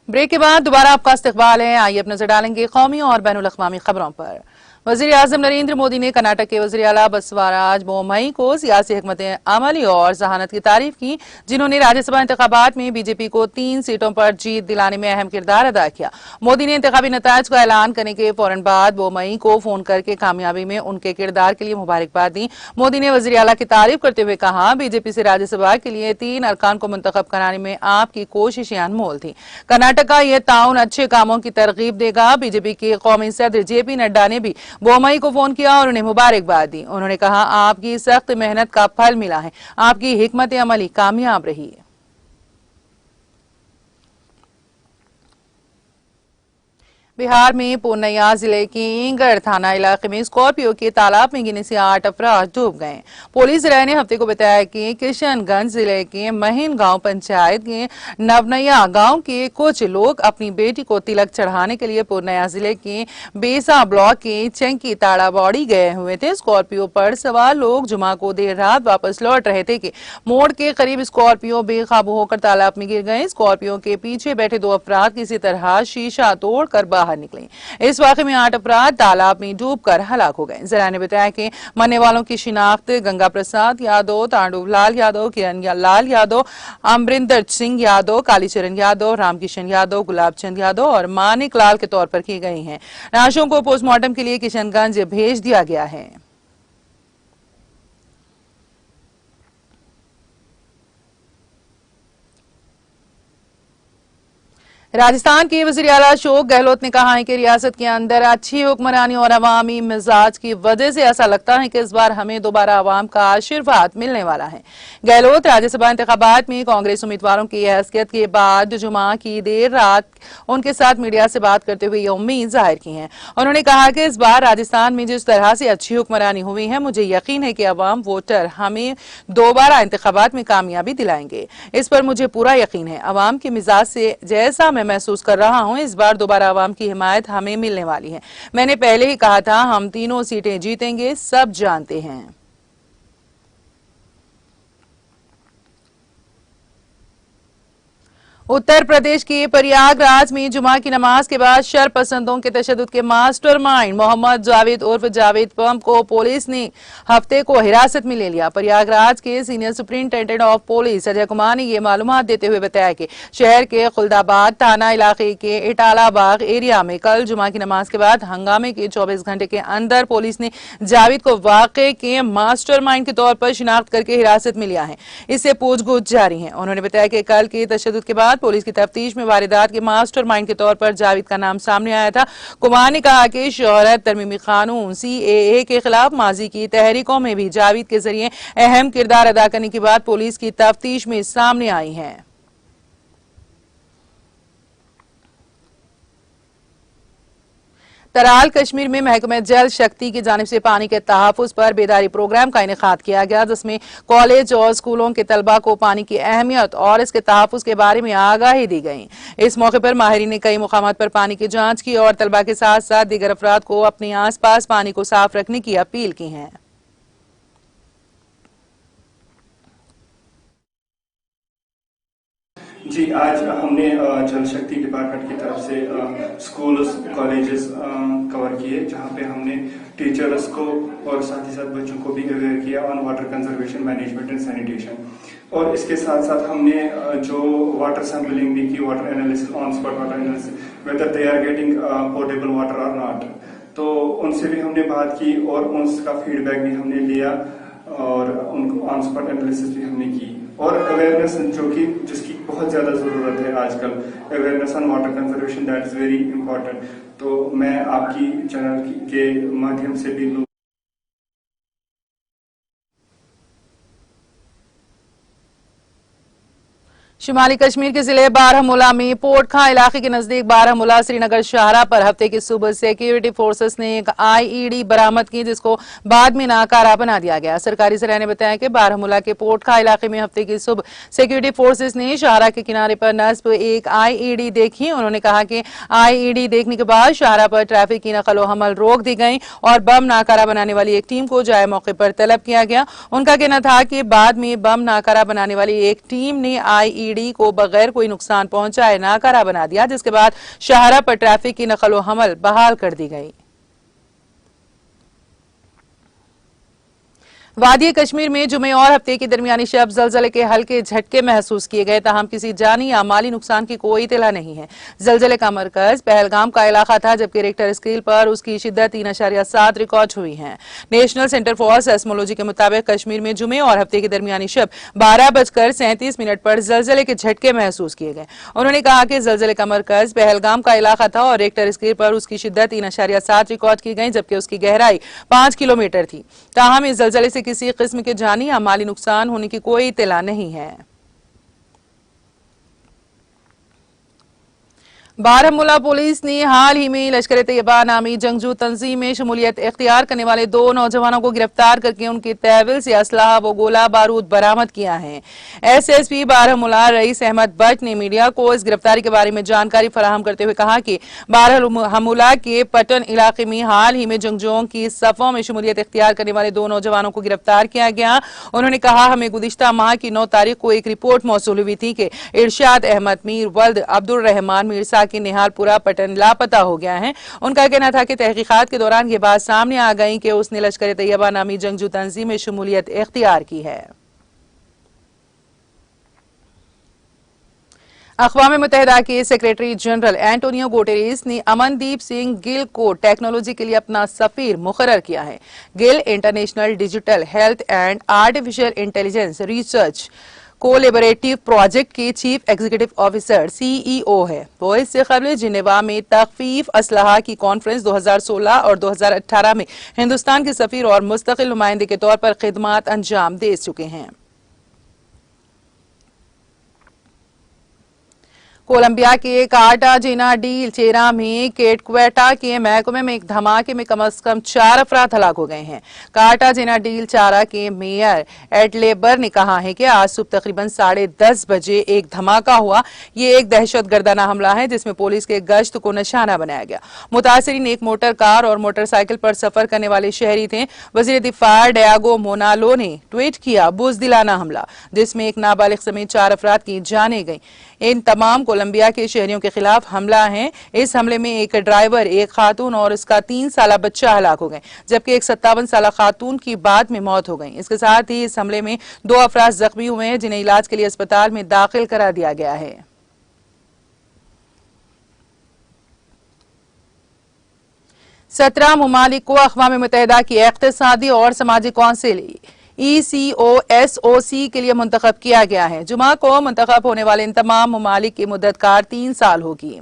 Break के बाद दोबारा आपका इस्तकबाल है। आइए अब नजर डालेंगे कौमी और बैनुल-अक़वामी खबरों पर। वज़ीर आज़म नरेंद्र मोदी ने कर्नाटक के वज़ीर आला बसवराज बोम्मई को सियासी हिकमत अमली और जहानत की तारीफ की, जिन्होंने राज्यसभा इंतखाबात में बीजेपी को 3 सीटों पर जीत दिलाने में अहम किरदार अदा किया। मोदी ने इंतखाबी नताइज का ऐलान करने के फौरन बाद बोम्मई को फोन करके कामयाबी में उनके किरदार के लिए मुबारकबाद दी। मोदी ने वज़ीर आला की तारीफ करते हुए कहा, बीजेपी से राज्यसभा के लिए 3 अरकान को मुंतखब कराने में आपकी कोशिशें अनमोल थी। कर्नाटक का यह ताउन अच्छे कामों की तरगीब देगा। बीजेपी के कौमी सदर JP नड्डा ने भी बोम्मई को फोन किया और उन्हें मुबारकबाद दी। उन्होंने कहा, आपकी सख्त मेहनत का फल मिला है, आपकी हिकमत अमली कामयाब रही है। बिहार में पूर्णिया जिले के इंगड़ थाना इलाके में स्कॉर्पियो के तालाब में गिरने से 8 अफराद डूब गए। पुलिस ने हफ्ते को बताया कि किशनगंज जिले के महीन गांव पंचायत के नवनैया गांव के कुछ लोग अपनी बेटी को तिलक चढ़ाने के लिए पूर्णिया जिले के बेसा ब्लॉक के चंकी ताड़ाबौड़ी गए हुए थे। स्कॉर्पियो पर सवार लोग जुमा को देर रात वापस लौट रहे थे कि मोड़ के करीब स्कॉर्पियो बेकाबू होकर तालाब में गिर गए। स्कॉर्पियो के पीछे बैठे 2 अफराद किसी तरह शीशा तोड़कर बाहर निकले। इस वाकये में 8 अफराद तालाब में डूबकर हलाक हो गए। जरा ने बताया कि मरने वालों की शिनाख्त गंगा प्रसाद यादव, तांडुलाल यादव, किरण लाल यादव, अमरिंदर सिंह यादव, कालीचरण यादव, रामकिशन यादव, गुलाब चंद यादव और मानिक लाल के तौर पर की गई हैं। लाशों को पोस्टमार्टम के लिए किशनगंज भेज दिया गया है। राजस्थान के वज़ीर आला अशोक गहलोत ने कहा है कि रियासत के अंदर अच्छी हुक्मरानी और अवामी मिजाज की वजह से ऐसा लगता है कि इस बार हमें दोबारा अवाम का आशीर्वाद मिलने वाला है। गहलोत राज्यसभा इंतखाबात में कांग्रेस उम्मीदवारों की हैसियत के बाद जुमा की देर रात उनके साथ मीडिया से बात करते हुए ये उम्मीद जाहिर की है। उन्होंने कहा कि इस बार राजस्थान में जिस तरह से अच्छी हुक्मरानी हुई है, मुझे यकीन है कि अवाम वोटर हमें दोबारा इंतखाबात में कामयाबी दिलाएंगे। इस पर मुझे पूरा यकीन है। अवाम के मिजाज से जैसा मैं महसूस कर रहा हूं, इस बार दोबारा अवाम की हिमायत हमें मिलने वाली है। मैंने पहले ही कहा था, हम 3 सीटें जीतेंगे, सब जानते हैं। उत्तर प्रदेश के प्रयागराज में जुमा की नमाज के बाद शरपसंदों के तशद्दुद के मास्टरमाइंड मोहम्मद जावेद उर्फ जावेद पम को पुलिस ने हफ्ते को हिरासत में ले लिया। प्रयागराज के senior superintendent of police Ajay Kumar ने ये मालूमात देते हुए बताया कि शहर के खुलदाबाद थाना इलाके के इटाला बाग एरिया में कल जुमा की नमाज के बाद हंगामे के 24 घंटे के अंदर पुलिस ने जावेद को वाकई के मास्टरमाइंड के तौर पर शिनाख्त करके हिरासत में लिया है। इससे पूछगछ जारी है। उन्होंने बताया कि कल के तशद्दुद के बाद पुलिस की तफ्तीश में वारदात के मास्टरमाइंड के तौर पर जावेद का नाम सामने आया था। कुमार ने कहा कि शोहरत तरमीमी कानून CAA के खिलाफ माजी की तहरीकों में भी जावेद के जरिए अहम किरदार अदा करने की बात पुलिस की तफ्तीश में सामने आई है। तराल कश्मीर में महकमे जल शक्ति की जानिब से पानी के तहफ्फुज पर बेदारी प्रोग्राम का इनेकाद किया गया, जिसमें कॉलेज और स्कूलों के तलबा को पानी की अहमियत और इसके तहफ्फुज के बारे में आगाही दी गई। इस मौके पर माहिरीन ने कई मुकामात पर पानी की जांच की और तलबा के साथ साथ दीगर अफराद को अपने आस पास पानी को साफ रखने की अपील की है। जी, आज हमने जल शक्ति डिपार्टमेंट की तरफ से स्कूल्स कॉलेजेस कवर किए, जहां पे हमने टीचर्स को और साथ ही साथ बच्चों को भी अवेयर किया on water conservation management and sanitation. और इसके साथ साथ हमने जो वाटर सैंपलिंग भी की, water analysis, on spot water analysis, whether they are getting portable water और नॉट, तो उनसे भी हमने बात की और उनका फीडबैक भी हमने लिया और उनको ऑन स्पॉट एनालिसिस भी हमने की। और अवेयरनेस जो कि जिसकी बहुत ज्यादा जरूरत है आजकल, awareness on water conservation, that is very important. तो मैं आपकी चैनल के माध्यम से भी शुमाली कश्मीर के जिले बारामूला में पोटखा इलाके के नजदीक बारामूला श्रीनगर शाहरा पर हफ्ते की सुबह सिक्योरिटी फोर्सेस ने एक IED बरामद की, जिसको बाद में नाकारा बना दिया गया। सरकारी जराये ने बताया कि बारामूला के पोटखा इलाके में हफ्ते की सुबह सिक्योरिटी फोर्सेस ने शाहरा के किनारे पर नस्ब एक IED देखी। उन्होंने कहा कि IED देखने के बाद शाहरा पर ट्रैफिक की नकल व हमल रोक दी गई और बम नाकारा बनाने वाली एक टीम को जाए मौके पर तलब किया गया। उनका कहना था कि बाद में बम नाकारा बनाने वाली एक टीम ने IED सीढ़ी को बगैर कोई नुकसान पहुंचाए नाकारा बना दिया, जिसके बाद शाहरा पर ट्रैफिक की नकल व हमल बहाल कर दी गई। वादी कश्मीर में जुमे और हफ्ते की दरमियानी शब जलजले के हल्के झटके महसूस किए गए, ताहम किसी जानी या माली नुकसान की कोई इतला नहीं है। जलजले का मरकज पहलगाम का इलाका था, जबकि रिक्टर स्केल पर उसकी शिद्दत 3.7 रिकॉर्ड हुई है। नेशनल सेंटर फॉर सेस्मोलॉजी के मुताबिक कश्मीर में जुमे और हफ्ते की दरमियानी शब 12:37 पर जलजले के झटके महसूस किए गए। उन्होंने कहा कि जलजले का मरकज पहलगाम का इलाका था और रिक्टर स्केल पर उसकी शिद्दत 3.7 रिकॉर्ड की गई, जबकि उसकी गहराई 5 किलोमीटर थी। ताहम इस जलजले से किसी किस्म के जानी या माली नुकसान होने की कोई इत्तला नहीं है। बारामूला पुलिस ने हाल ही में लश्कर तैयबा नामी जंगजू तंजीम में शमूलियत इख्तियार करने वाले 2 नौजवानों को गिरफ्तार करके उनकी तहवील से असलहा व गोला बारूद बरामद किया है। SSP बारामूला रईस अहमद बट ने मीडिया को इस गिरफ्तारी के बारे में जानकारी फराहम करते हुए कहा कि बारामूला के पटन इलाके में हाल ही में जंगजुओं की सफों में शमूलियत इख्तियार करने वाले 2 नौजवानों को गिरफ्तार किया गया। उन्होंने कहा, हमें गुज़िश्ता माह की 9 तारीख को एक रिपोर्ट मौसूल हुई थी कि इरशाद अहमद मीर वल्द अब्दुल रहमान मीरसा की निहालपुरा पटन लापता हो गया है। उनका कहना था कि तहकीकात के दौरान ये बात सामने आ गई कि उसने लश्कर तैयबा नामी जंगजू तंजीम में शमूलियत इख्तियार की है। अक़वाम मुत्तहिदा के सेक्रेटरी जनरल एंटोनियो गुटेरेस ने अमनदीप सिंह गिल को टेक्नोलॉजी के लिए अपना सफीर मुकर्रर किया है। Gill international digital health and artificial intelligence research collaborative project के चीफ एग्जीक्यूटिव ऑफिसर CEO है। वो इससे कबल जिनेवा में तखफीफ असलहा की कॉन्फ्रेंस 2016 और 2018 में हिंदुस्तान के सफीर और मुस्तकिल नुमाइंदे के तौर पर खिदमात अंजाम दे चुके हैं। कोलंबिया के कार्टाजेना डी चेरा में केटक्वेटा के महकमे में एक धमाके में कम से कम 4 अफराद हलाक हो गए हैं। कार्टाजेना डी चेरा के मेयर एडलेबर ने कहा है कि आज सुबह तकरीबन 10:30 बजे एक धमाका हुआ। ये एक दहशतगर्दाना हमला है जिसमें पुलिस के गश्त को निशाना बनाया गया। मुतासिरीन एक मोटर कार और मोटरसाइकिल पर सफर करने वाले शहरी थे। वजीर दिफा डियागो मोनालो ने ट्वीट किया, बुज़दिलाना हमला, जिसमें एक नाबालिग समेत 4 अफराद की जानें गईं। इन तमाम कोलंबिया के शहरियों के खिलाफ हमला है। इस हमले में एक ड्राइवर, एक खातून और उसका 3 साला बच्चा हलाक हो गए, जबकि एक 57 साला खातून की बाद में मौत हो गई। इसके साथ ही इस हमले में 2 अफराद जख्मी हुए हैं, जिन्हें इलाज के लिए अस्पताल में दाखिल करा दिया गया है। 17 ममालिक को अक़वाम मुत्तहिदा की इक़्तिसादी और समाजी कौंसिल ECOSOC के लिए मुंतखब किया गया है। जुमा को मुंतखब होने वाले इन तमाम ममालिक की मुद्दत कार 3 साल होगी।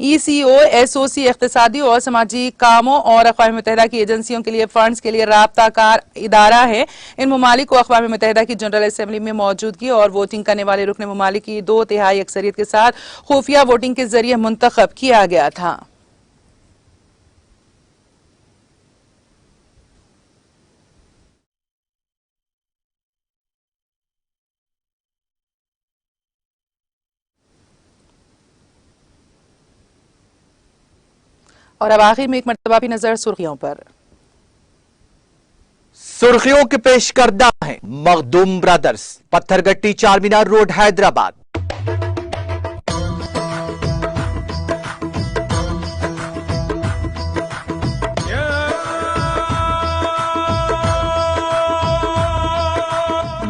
ECOSOC इक़्तिसादी और समाजी कामों और अक़वाम मुत्तहिदा की एजेंसियों के लिए फंड्स के लिए राब्ता कार इदारा है। इन ममालिक को अक़वाम मुत्तहिदा की जनरल असम्बली में मौजूदगी और वोटिंग करने वाले रुकन ममालिक की 2/3 अक्सरियत के साथ खुफिया वोटिंग के जरिए मुंतखब किया गया था। और अब आखिर में एक मर्तबा भी नजर सुर्खियों पर। सुर्खियों के पेश करदा है Makhdoom brothers, Pathergatti Charminar road, Hyderabad.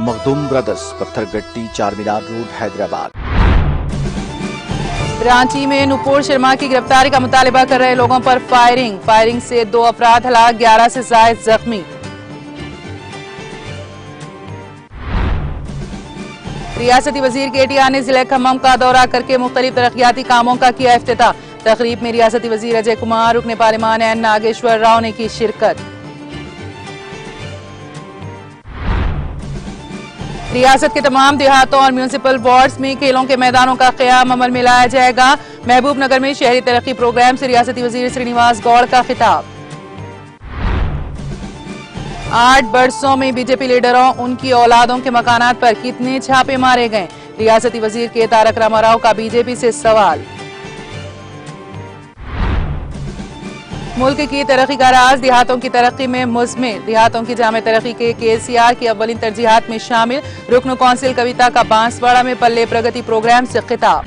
Makhdoom brothers, Pathergatti Charminar road, Hyderabad. Ranchi में नुपुर शर्मा की गिरफ्तारी का मुतालिबा कर रहे लोगों पर फायरिंग से 2 अफराद हलाक, 11 से ज्यादा जख्मी। रियासती वजीर KTR ने जिले खम्मम का दौरा करके मुख्तलिफ तरक्याती कामों का किया इफ्तिताह। तकरीब में रियासती वजीर अजय कुमार, रुकने पार्लिमान एन नागेश्वर राव ने की शिरकत। रियासत के तमाम देहातों और म्यूनिसिपल वार्ड्स में खेलों के मैदानों का क़याम अमल में लाया जाएगा। महबूब नगर में शहरी तरक्की प्रोग्राम से रियासती वजीर श्रीनिवास गौड़ का खिताब। 8 बरसों में बीजेपी लीडरों, उनकी औलादों के मकानात पर कितने छापे मारे गए, रियासती वजीर के तारक रामाराव का बीजेपी से सवाल। मुल्क की तरक्की का राज देहातों की तरक्की में मुज़मिर। देहातों की जामे तरक्की के KCR की अव्वलीन तरजीहात में शामिल। रुकन कौंसिल कविता का बांसवाड़ा में पल्ले प्रगति प्रोग्राम से खिताब।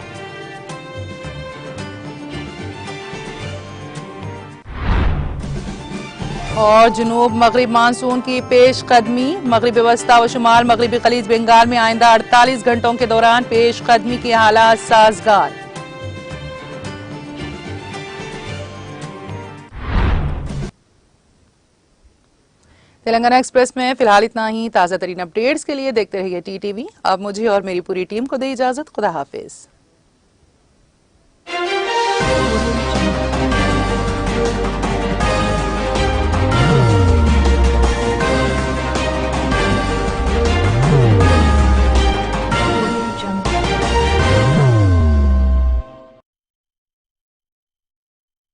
और जुनूब मगरिब मानसून की पेश कदमी। मगरिबी वस्ता व शुमाल मगरिबी खलीज बंगाल में आइंदा 48 घंटों के दौरान पेश कदमी के हालात साजगार। तेलंगाना एक्सप्रेस में फिलहाल इतना ही। ताज़ा तरीन अपडेट्स के लिए देखते रहिए TTV। अब मुझे और मेरी पूरी टीम को दे इजाजत। खुदा हाफिज।